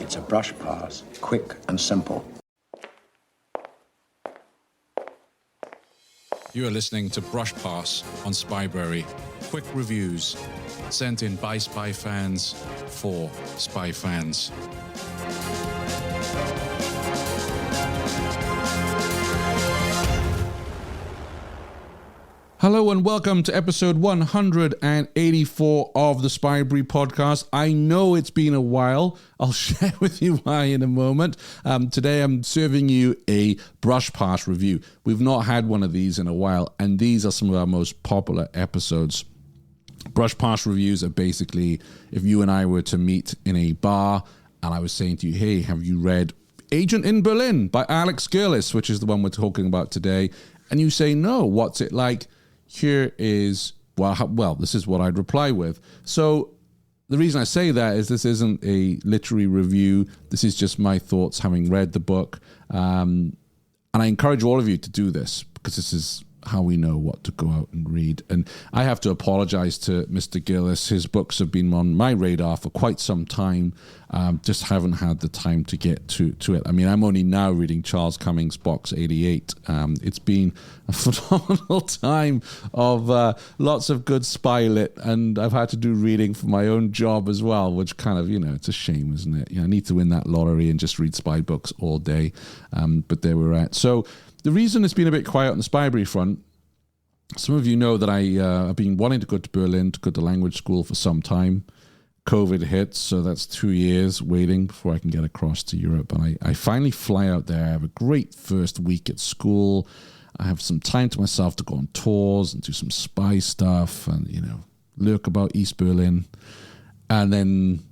It's a brush pass, quick and simple. You are listening to Brush Pass on Spyberry. Quick reviews sent in by spy fans for spy fans. Hello and welcome to episode 184 of the Spyberry podcast. I know it's been a while. I'll share with you why in a moment. Today I'm serving you a brush pass review. We've not had one of these in a while, and these are some of our most popular episodes. Brush pass reviews are basically if you and I were to meet in a bar and I was saying to you, hey, have you read Agent in Berlin by Alex Gerlis, which is the one we're talking about today, and you say, no, what's it like? Here is, well, this is what I'd reply with. So the reason I say that is this isn't a literary review. This is just my thoughts having read the book. And I encourage all of you to do this because this is how we know what to go out and read. And I have to apologize to Mr. Gillis. His books have been on my radar for quite some time. Just haven't had the time to get to it. I mean, I'm only now reading Charles Cummings' Box 88. It's been a phenomenal time of lots of good spy lit, and I've had to do reading for my own job as well, which kind of, it's a shame, isn't it? I need to win that lottery and just read spy books all day. But there we're at. So the reason it's been a bit quiet on the Spyberry front, some of you know that I have been wanting to go to Berlin to go to language school for some time. COVID hits, so that's 2 years waiting before I can get across to Europe. And I finally fly out there. I have a great first week at school. I have some time to myself to go on tours and do some spy stuff and, lurk about East Berlin. And then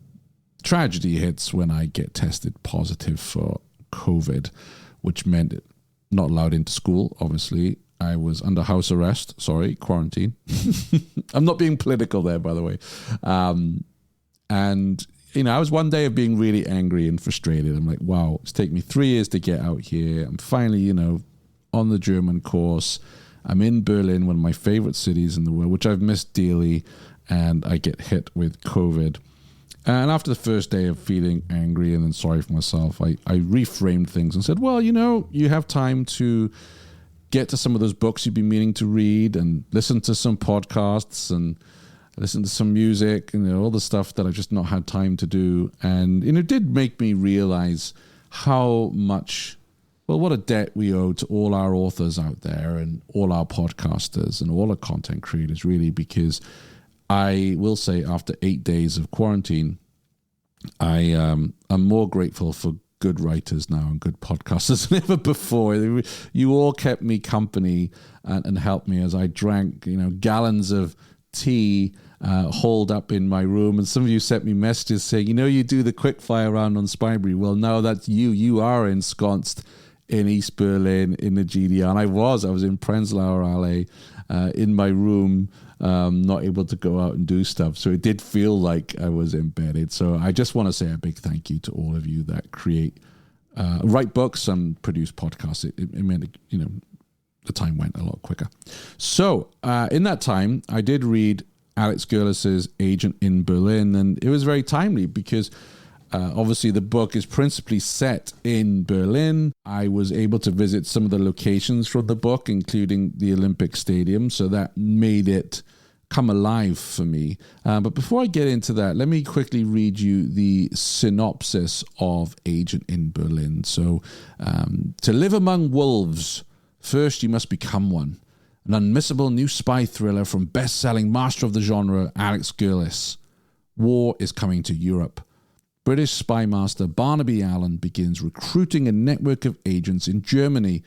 tragedy hits when I get tested positive for COVID, which meant it not allowed into school, obviously. I was under house arrest, quarantine. I'm not being political there, by the way. And, I was one day of being really angry and frustrated. I'm like, wow, it's taken me 3 years to get out here. I'm finally, on the German course. I'm in Berlin, one of my favorite cities in the world, which I've missed dearly. And I get hit with COVID. And after the first day of feeling angry and then sorry for myself, I reframed things and said, well, you have time to get to some of those books you've been meaning to read and listen to some podcasts and listen to some music and all the stuff that I've just not had time to do. And it did make me realize how much, what a debt we owe to all our authors out there and all our podcasters and all our content creators, really, because I will say after 8 days of quarantine, I am more grateful for good writers now and good podcasters than ever before. You all kept me company and helped me as I drank, gallons of tea holed up in my room. And some of you sent me messages saying, you do the quick fire round on Spyberry. Well, now that's you. You are ensconced in East Berlin in the GDR. And I was in Prenzlauer Allee in my room, not able to go out and do stuff. So it did feel like I was embedded. So I just want to say a big thank you to all of you that write books and produce podcasts. It meant, the time went a lot quicker. So in that time, I did read Alex Gerlis' Agent in Berlin, and it was very timely because obviously the book is principally set in Berlin. I was able to visit some of the locations from the book, including the Olympic Stadium, so that made it come alive for me. But before I get into that, let me quickly read you the synopsis of Agent in Berlin. So, to live among wolves, first you must become one. An unmissable new spy thriller from best-selling master of the genre, Alex Gerlis. War is coming to Europe. British spymaster Barnaby Allen begins recruiting a network of agents in Germany.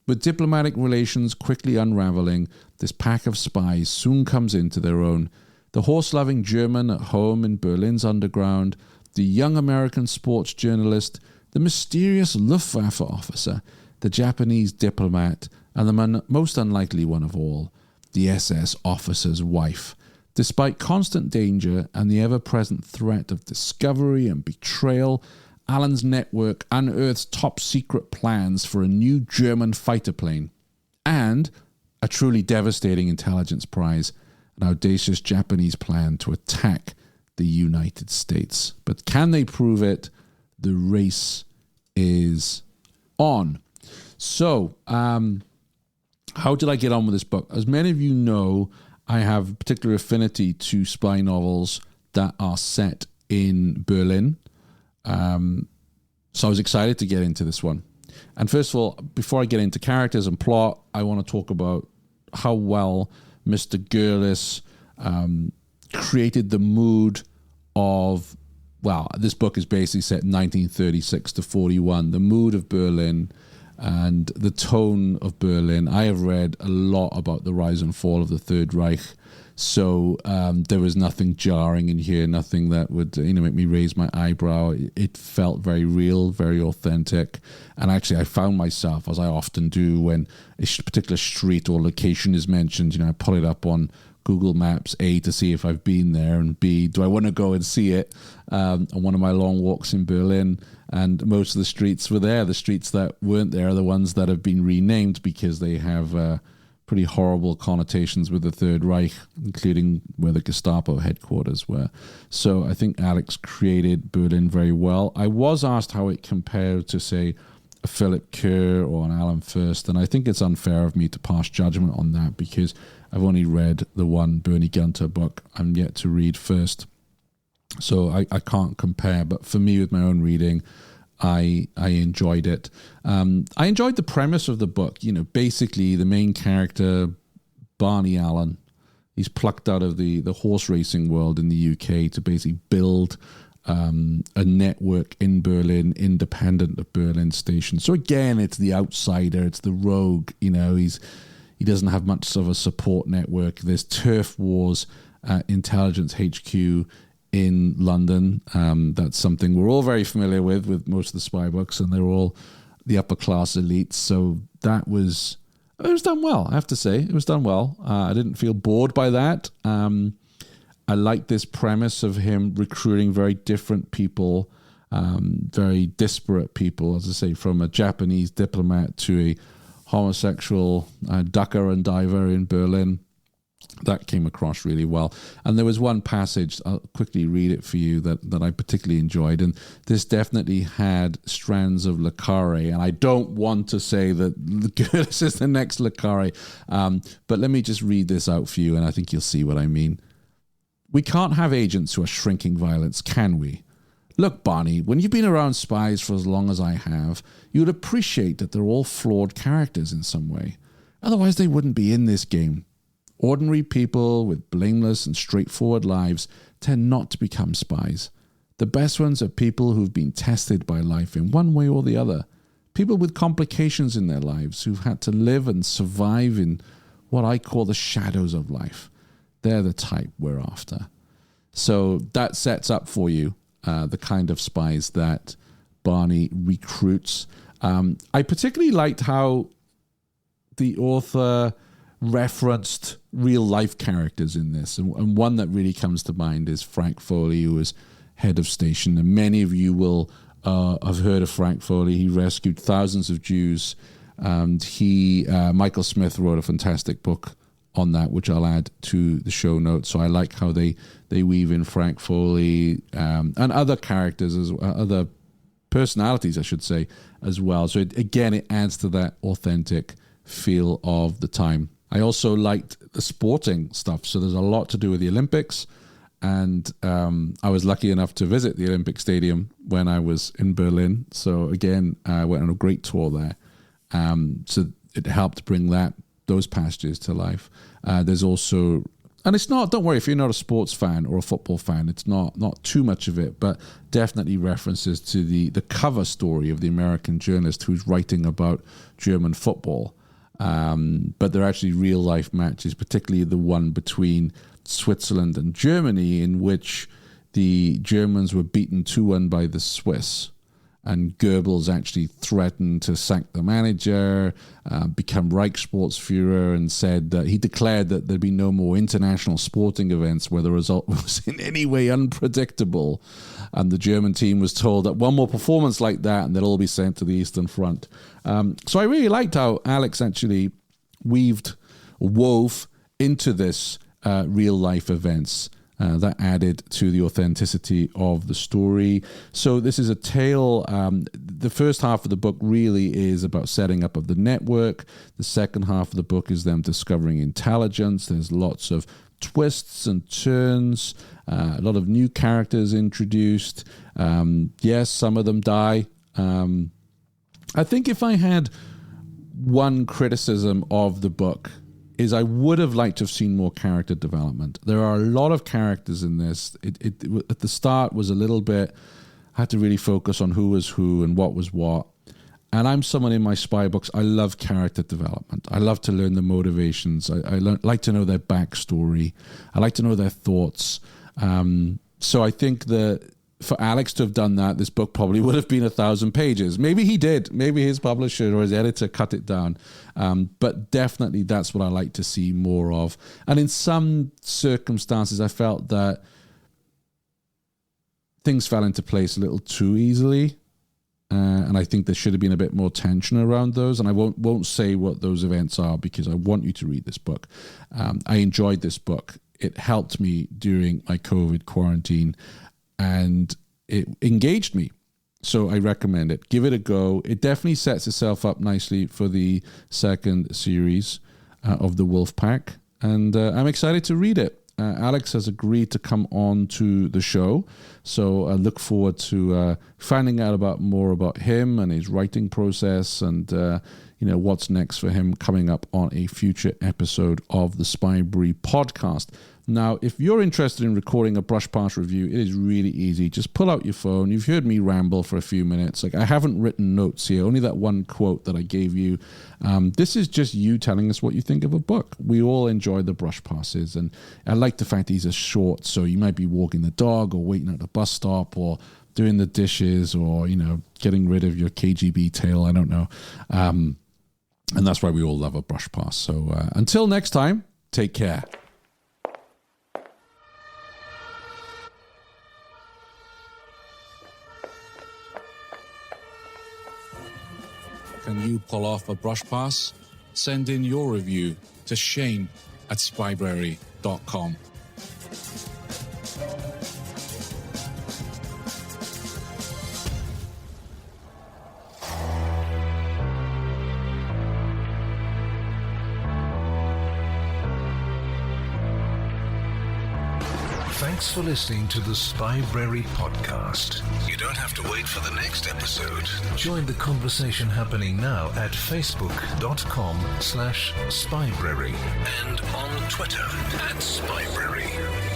With diplomatic relations quickly unravelling, this pack of spies soon comes into their own. The horse-loving German at home in Berlin's underground, the young American sports journalist, the mysterious Luftwaffe officer, the Japanese diplomat, and the most unlikely one of all, the SS officer's wife. Despite constant danger and the ever-present threat of discovery and betrayal, Allen's network unearths top-secret plans for a new German fighter plane and a truly devastating intelligence prize, an audacious Japanese plan to attack the United States. But can they prove it? the race is on. So, how did I get on with this book? As many of you know, I have a particular affinity to spy novels that are set in Berlin. So I was excited to get into this one. And first of all, before I get into characters and plot, I want to talk about how well Mr. Gerlis created the mood of, well, this book is basically set in 1936 to 41, the mood of Berlin and the tone of Berlin. I have read a lot about the rise and fall of the Third Reich, so there was nothing jarring in here, nothing that would make me raise my eyebrow. It felt very real, very authentic, and actually I found myself, as I often do, when a particular street or location is mentioned, I pull it up on Google Maps, A, to see if I've been there, and B, do I want to go and see it on one of my long walks in Berlin. And most of the streets were there. The streets that weren't there are the ones that have been renamed because they have pretty horrible connotations with the Third Reich, including where the Gestapo headquarters were. So I think Alex created Berlin very well. I was asked how it compared to, say, a Philip Kerr or an Alan Furst, and I think it's unfair of me to pass judgment on that because I've only read the one Bernie Gunter book. I'm yet to read Furst, so I can't compare. But for me, with my own reading, I enjoyed it. I enjoyed the premise of the book. Basically the main character, Barney Allen, he's plucked out of the horse racing world in the UK to basically build a network in Berlin, independent of Berlin station. So again, it's the outsider, it's the rogue. He doesn't have much of a support network. There's turf wars at Intelligence HQ in London. That's something we're all very familiar with most of the spy books, and they're all the upper class elites. So it was done well, I have to say. It was done well. I didn't feel bored by that. I like this premise of him recruiting very different people, very disparate people, as I say, from a Japanese diplomat to a homosexual ducker and diver in Berlin. That came across really well. And there was one passage, I'll quickly read it for you, that I particularly enjoyed. And this definitely had strands of Le Carre. And I don't want to say that Gerlis is the next Le Carre, but let me just read this out for you, and I think you'll see what I mean. We can't have agents who are shrinking violence, can we? Look, Barney, when you've been around spies for as long as I have, you'd appreciate that they're all flawed characters in some way. Otherwise, they wouldn't be in this game. Ordinary people with blameless and straightforward lives tend not to become spies. The best ones are people who've been tested by life in one way or the other. People with complications in their lives who've had to live and survive in what I call the shadows of life. They're the type we're after. So that sets up for you the kind of spies that Barney recruits. I particularly liked how the author referenced real-life characters in this. And one that really comes to mind is Frank Foley, who was head of station. And many of you will have heard of Frank Foley. He rescued thousands of Jews. And Michael Smith wrote a fantastic book on that, which I'll add to the show notes. So I like how they weave in Frank Foley and other characters, other personalities, I should say, as well. So it adds to that authentic feel of the time. I also liked the sporting stuff. So there's a lot to do with the Olympics. And I was lucky enough to visit the Olympic Stadium when I was in Berlin. So again, I went on a great tour there. So it helped bring those passages to life. There's also, and it's not, don't worry, if you're not a sports fan or a football fan, it's not too much of it, but definitely references to the cover story of the American journalist who's writing about German football. But they're actually real life matches, particularly the one between Switzerland and Germany, in which the Germans were beaten 2-1 by the Swiss. And Goebbels actually threatened to sack the manager, become Reichssportsführer, and said that he declared that there'd be no more international sporting events where the result was in any way unpredictable. And the German team was told that one more performance like that and they'll all be sent to the Eastern Front. So I really liked how Alex actually wove into this real life events That added to the authenticity of the story. So this is a tale. The first half of the book really is about setting up of the network. The second half of the book is them discovering intelligence. There's lots of twists and turns, a lot of new characters introduced. Yes, some of them die. I think if I had one criticism of the book, is I would have liked to have seen more character development. There are a lot of characters in this. It at the start was a little bit, I had to really focus on who was who and what was what. And I'm someone in my spy books, I love character development. I love to learn the motivations. I like to know their backstory. I like to know their thoughts. So I think that for Alex to have done that, this book probably would have been 1,000 pages. Maybe he did. Maybe his publisher or his editor cut it down. But definitely that's what I like to see more of. And in some circumstances, I felt that things fell into place a little too easily. And I think there should have been a bit more tension around those. And I won't say what those events are because I want you to read this book. I enjoyed this book. It helped me during my COVID quarantine. And it engaged me. So I recommend it. Give it a go. It definitely sets itself up nicely for the second series of the Wolf Pack. And I'm excited to read it. Alex has agreed to come on to the show. So I look forward to finding out more about him and his writing process and what's next for him coming up on a future episode of the Spybrary podcast. Now, if you're interested in recording a brush pass review, it is really easy. Just pull out your phone. You've heard me ramble for a few minutes. Like, I haven't written notes here, only that one quote that I gave you. This is just you telling us what you think of a book. We all enjoy the brush passes, and I like the fact these are short, so you might be walking the dog or waiting at a bus stop or doing the dishes or, getting rid of your KGB tail. I don't know. And that's why we all love a brush pass. So until next time, take care. Can you pull off a brush pass? Send in your review to shane@spybrary.com. Thanks for listening to the Spybrary podcast. You don't have to wait for the next episode. Join the conversation happening now at facebook.com/Spybrary and on Twitter @Spybrary.